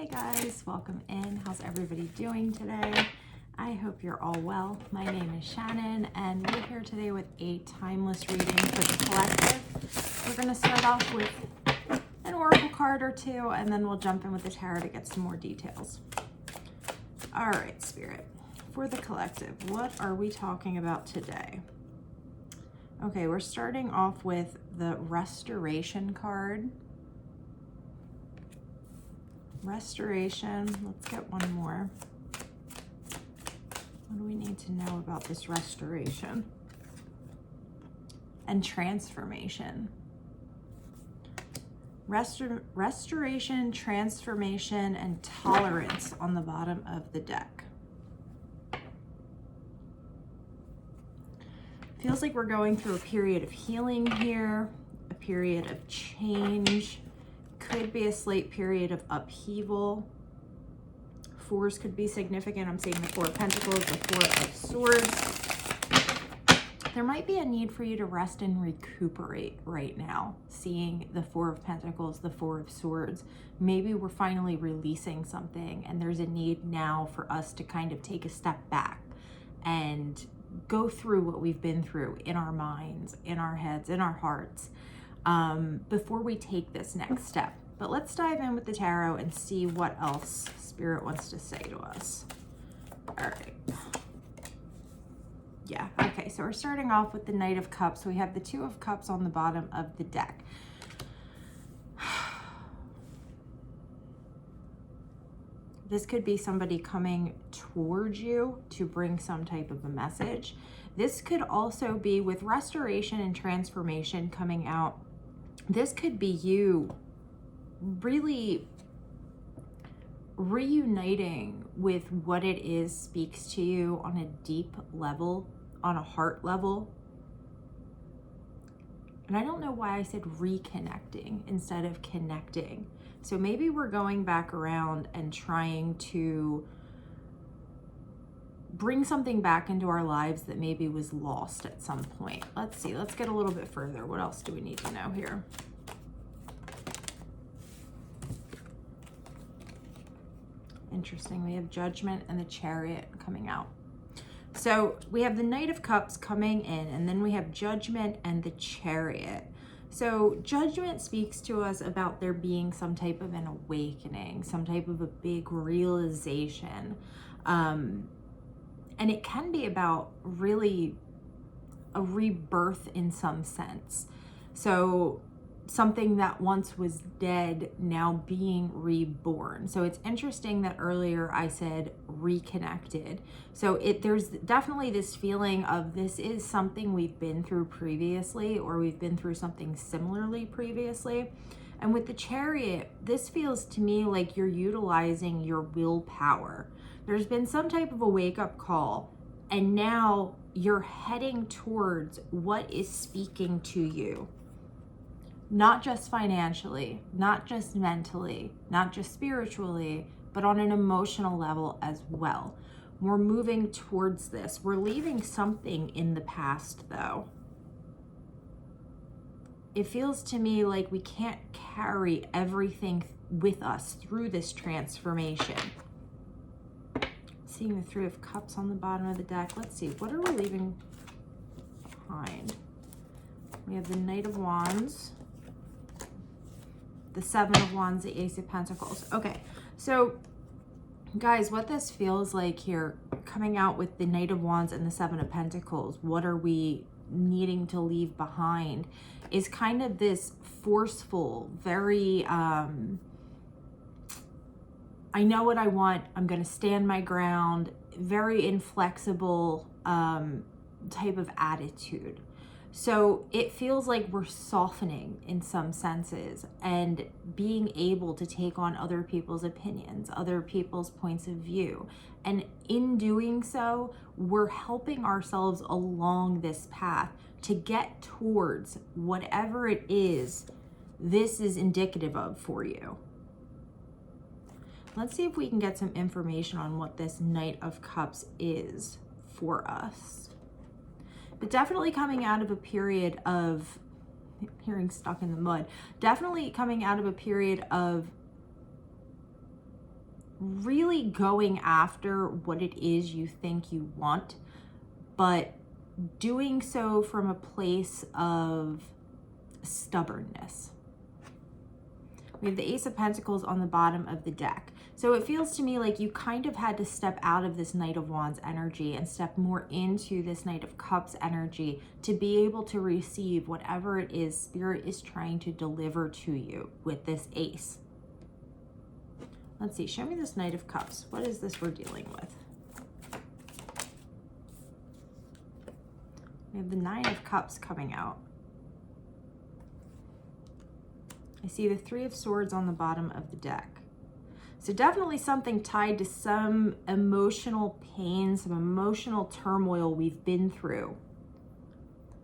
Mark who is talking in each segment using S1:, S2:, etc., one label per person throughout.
S1: Hey guys, welcome in. How's everybody doing today? I hope you're all well. My name is Shannon and we're here today with a timeless reading for the collective. We're going to start off with an oracle card or two and then we'll jump in with the tarot to get some more details. All right, Spirit. For the collective, what are we talking about today? Okay, we're starting off with the Restoration card. Restoration, let's get one more. What do we need to know about this restoration? And transformation. Restoration, transformation, and tolerance on the bottom of the deck. Feels like we're going through a period of healing here, a period of change. Could be a slight period of upheaval. Fours could be significant. I'm seeing the Four of Pentacles, the Four of Swords. There might be a need for you to rest and recuperate right now. Seeing the Four of Pentacles, the Four of Swords. Maybe we're finally releasing something and there's a need now for us to kind of take a step back and go through what we've been through in our minds, in our heads, in our hearts. Before we take this next step. But let's dive in with the tarot and see what else Spirit wants to say to us. All right. Yeah, okay, so we're starting off with the Knight of Cups. We have the Two of Cups on the bottom of the deck. This could be somebody coming towards you to bring some type of a message. This could also be with restoration and transformation coming out. This could be you really reuniting with what it is speaks to you on a deep level, on a heart level. And I don't know why I said reconnecting instead of connecting. So maybe we're going back around and trying to bring something back into our lives that maybe was lost at some point. Let's see, let's get a little bit further. What else do we need to know here? Interesting, we have Judgment and the Chariot coming out. So we have the Knight of Cups coming in, and then we have Judgment and the Chariot. So Judgment speaks to us about there being some type of an awakening, some type of a big realization. And it can be about really a rebirth in some sense. So something that once was dead now being reborn. So it's interesting that earlier I said reconnected. So there's definitely this feeling of this is something we've been through previously, or we've been through something similarly previously. And with the Chariot, this feels to me like you're utilizing your willpower. There's been some type of a wake-up call, and now you're heading towards what is speaking to you. Not just financially, not just mentally, not just spiritually, but on an emotional level as well. We're moving towards this. We're leaving something in the past, though. It feels to me like we can't carry everything with us through this transformation. Seeing the Three of Cups on the bottom of the deck. Let's see, what are we leaving behind? We have the Knight of Wands, the Seven of Wands, the Ace of Pentacles. Okay, so guys, what this feels like here, coming out with the Knight of Wands and the Seven of Pentacles, what are we needing to leave behind, is kind of this forceful, very, I know what I want, I'm going to stand my ground, very inflexible type of attitude. So it feels like we're softening in some senses and being able to take on other people's opinions, other people's points of view. And in doing so, we're helping ourselves along this path to get towards whatever it is this is indicative of for you. Let's see if we can get some information on what this Knight of Cups is for us. But definitely coming out of a period of hearing stuck in the mud, definitely coming out of a period of really going after what it is you think you want, but doing so from a place of stubbornness. We have the Ace of Pentacles on the bottom of the deck. So it feels to me like you kind of had to step out of this Knight of Wands energy and step more into this Knight of Cups energy to be able to receive whatever it is Spirit is trying to deliver to you with this Ace. Let's see, show me this Knight of Cups. What is this we're dealing with? We have the Nine of Cups coming out. I see the Three of Swords on the bottom of the deck. So definitely something tied to some emotional pain, some emotional turmoil we've been through.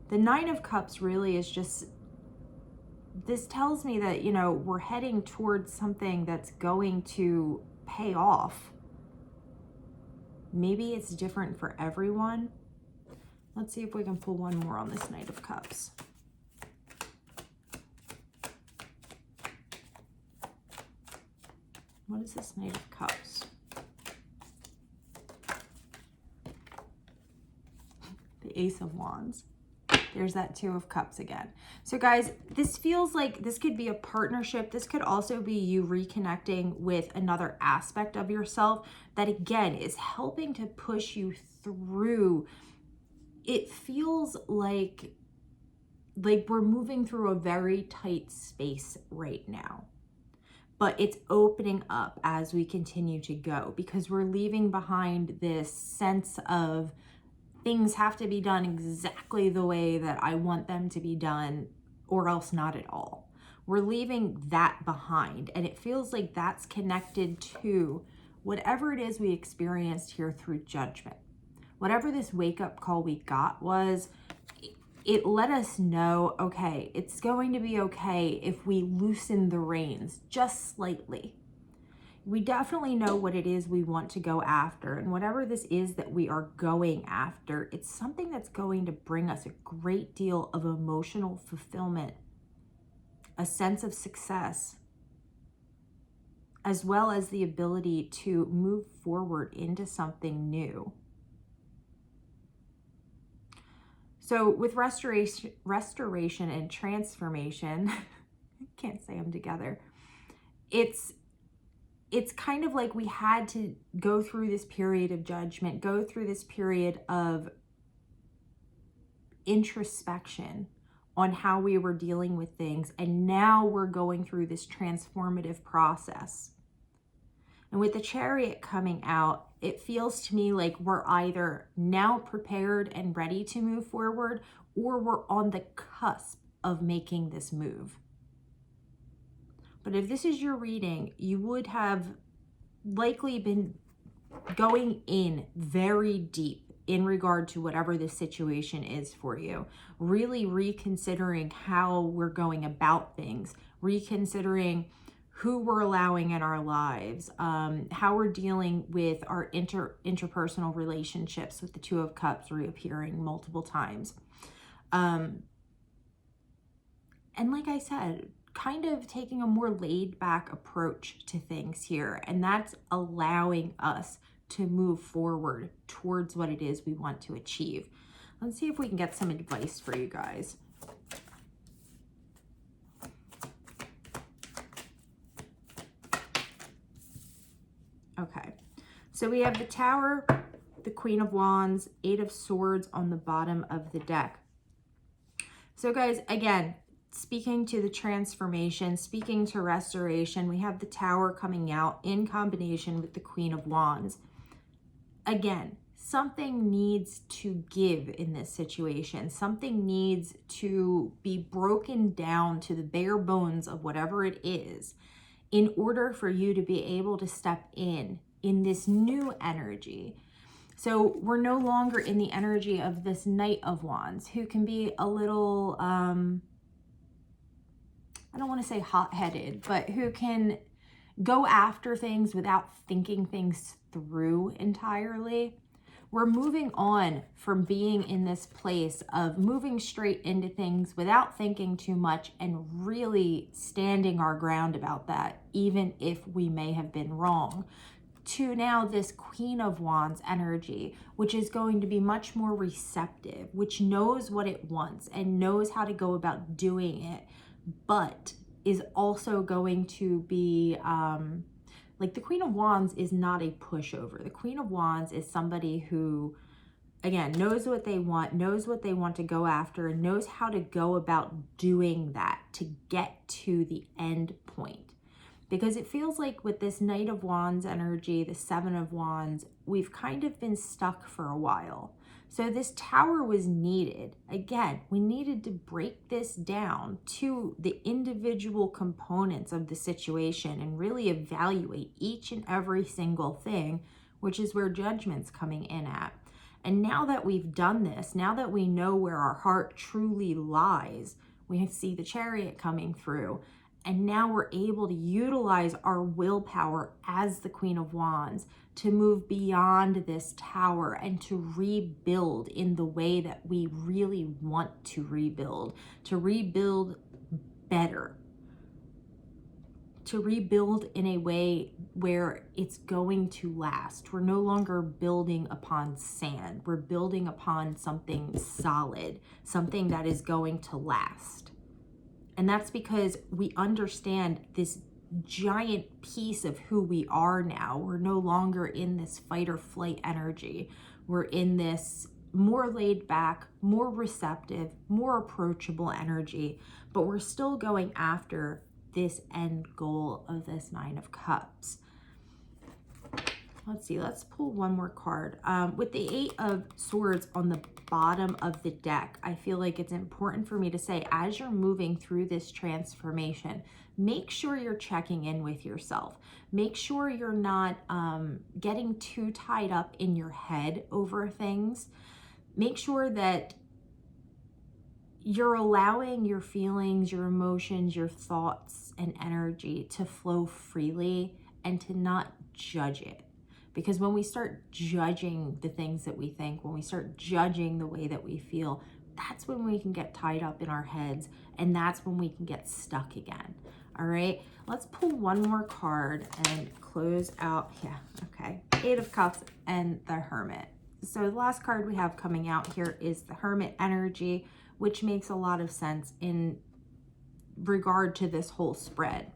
S1: The Nine of Cups really is just, this tells me that, you know, we're heading towards something that's going to pay off. Maybe it's different for everyone. Let's see if we can pull one more on this Knight of Cups. What is this Knight of Cups? The Ace of Wands. There's that Two of Cups again. So guys, this feels like this could be a partnership. This could also be you reconnecting with another aspect of yourself that again is helping to push you through. It feels like we're moving through a very tight space right now. But it's opening up as we continue to go because we're leaving behind this sense of things have to be done exactly the way that I want them to be done or else not at all. We're leaving that behind, and it feels like that's connected to whatever it is we experienced here through judgment. Whatever this wake-up call we got was, it let us know, okay, it's going to be okay if we loosen the reins just slightly. We definitely know what it is we want to go after, and whatever this is that we are going after, it's something that's going to bring us a great deal of emotional fulfillment, a sense of success, as well as the ability to move forward into something new. So with restoration and transformation, I can't say them together. It's kind of like we had to go through this period of judgment, go through this period of introspection on how we were dealing with things. And now we're going through this transformative process. And with the Chariot coming out, it feels to me like we're either now prepared and ready to move forward, or we're on the cusp of making this move. But if this is your reading, you would have likely been going in very deep in regard to whatever this situation is for you. Really reconsidering how we're going about things, reconsidering who we're allowing in our lives, how we're dealing with our interpersonal relationships with the Two of Cups reappearing multiple times. And like I said, kind of taking a more laid back approach to things here. And that's allowing us to move forward towards what it is we want to achieve. Let's see if we can get some advice for you guys. Okay, so we have the Tower, the Queen of Wands, Eight of Swords on the bottom of the deck. So guys, again, speaking to the transformation, speaking to restoration, we have the Tower coming out in combination with the Queen of Wands. Again, something needs to give in this situation. Something needs to be broken down to the bare bones of whatever it is in order for you to be able to step in this new energy. So we're no longer in the energy of this Knight of Wands, who can be a little, I don't want to say hot-headed, but who can go after things without thinking things through entirely. We're moving on from being in this place of moving straight into things without thinking too much and really standing our ground about that, even if we may have been wrong, to now this Queen of Wands energy, which is going to be much more receptive, which knows what it wants and knows how to go about doing it, but is also going to be like the Queen of Wands is not a pushover. The Queen of Wands is somebody who, again, knows what they want to go after, and knows how to go about doing that to get to the end point. Because it feels like with this Knight of Wands energy, the Seven of Wands, we've kind of been stuck for a while. So this Tower was needed. Again, we needed to break this down to the individual components of the situation and really evaluate each and every single thing, which is where Judgment's coming in at. And now that we've done this, now that we know where our heart truly lies, we see the Chariot coming through. And now we're able to utilize our willpower as the Queen of Wands to move beyond this Tower and to rebuild in the way that we really want to rebuild better, to rebuild in a way where it's going to last. We're no longer building upon sand. We're building upon something solid, something that is going to last. And that's because we understand this giant piece of who we are now. We're no longer in this fight or flight energy. We're in this more laid back, more receptive, more approachable energy, but we're still going after this end goal of this Nine of Cups. Let's see, let's pull one more card. With the Eight of Swords on the bottom of the deck, I feel like it's important for me to say, as you're moving through this transformation, make sure you're checking in with yourself. Make sure you're not getting too tied up in your head over things. Make sure that you're allowing your feelings, your emotions, your thoughts, and energy to flow freely and to not judge it. Because when we start judging the things that we think, when we start judging the way that we feel, that's when we can get tied up in our heads, and that's when we can get stuck again. All right, let's pull one more card and close out. Yeah, okay. Eight of Cups and the Hermit. So the last card we have coming out here is the Hermit energy, which makes a lot of sense in regard to this whole spread.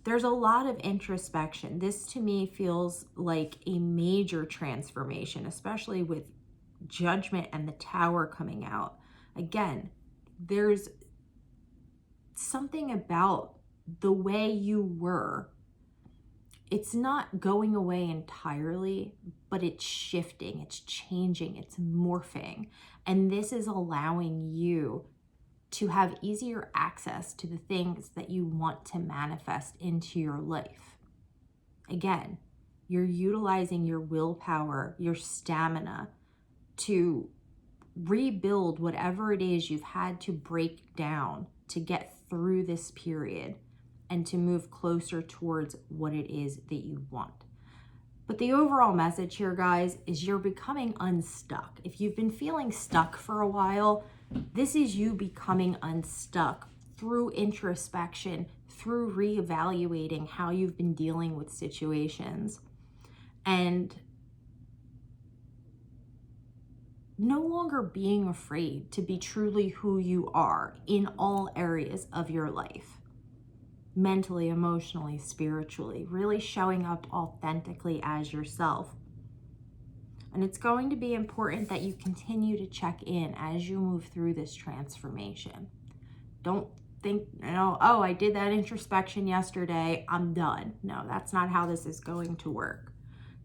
S1: There's a lot of introspection. This to me feels like a major transformation, especially with Judgment and the Tower coming out. Again, there's something about the way you were. It's not going away entirely, but it's shifting, it's changing, it's morphing. And this is allowing you to have easier access to the things that you want to manifest into your life. Again, you're utilizing your willpower, your stamina to rebuild whatever it is you've had to break down to get through this period and to move closer towards what it is that you want. But the overall message here, guys, is you're becoming unstuck. If you've been feeling stuck for a while, this is you becoming unstuck through introspection, through reevaluating how you've been dealing with situations, and no longer being afraid to be truly who you are in all areas of your life. Mentally, emotionally, spiritually, really showing up authentically as yourself. And it's going to be important that you continue to check in as you move through this transformation. Don't think, oh, I did that introspection yesterday, I'm done. No, that's not how this is going to work.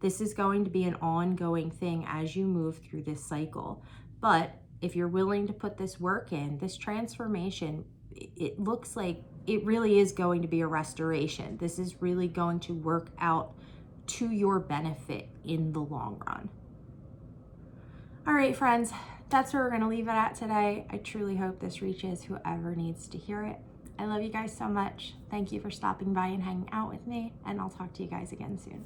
S1: This is going to be an ongoing thing as you move through this cycle. But if you're willing to put this work in, this transformation, it looks like it really is going to be a restoration. This is really going to work out to your benefit in the long run. All right, friends, that's where we're going to leave it at today. I truly hope this reaches whoever needs to hear it. I love you guys so much. Thank you for stopping by and hanging out with me, and I'll talk to you guys again soon.